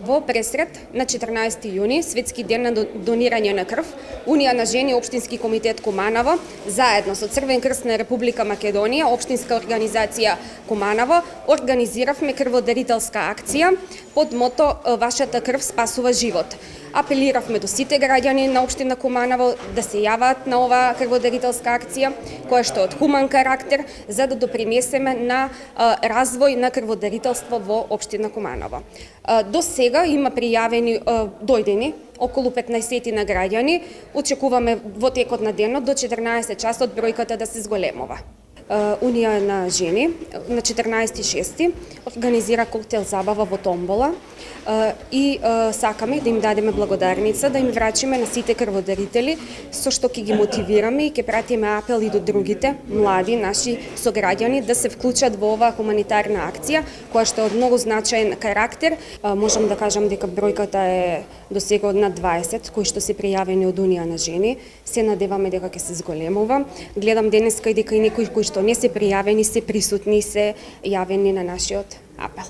Во пресред на 14 јуни, светски ден на донирање на крв, Унија на жени Општински комитет Куманово, заедно со Црвен крст на Република Македонија, Општинска организација Куманово, организиравме крводарителска акција под мото "Вашата крв спасува живот". Апелиравме до сите граѓани на Општина Куманово да се јават на оваа крводарителска акција, која што е од хуман карактер, за да допринесеме на развој на крводарителство во Општина Куманово. До сега има пријавени дојдени околу 15 на граѓани. Очекуваме во текот на денот до 14 часот бројката да се зголемува. Унија на жени на 14.6 организира коктел забава во Томбола и сакаме да им дадеме благодарница, да им врачиме на сите крводарители, со што ќе ги мотивираме и ќе пратиме апел и до другите млади наши сограѓани да се вклучат во оваа хуманитарна акција, која што е од многу значаен карактер. Можам да кажам дека бројката е до сега над 20 кои што се пријавени од Унија на жени. Се надеваме дека ќе се зголемува. Гледам денеска и дека и некои кои што не се пријавени, се присутни, се јавени на нашиот апел.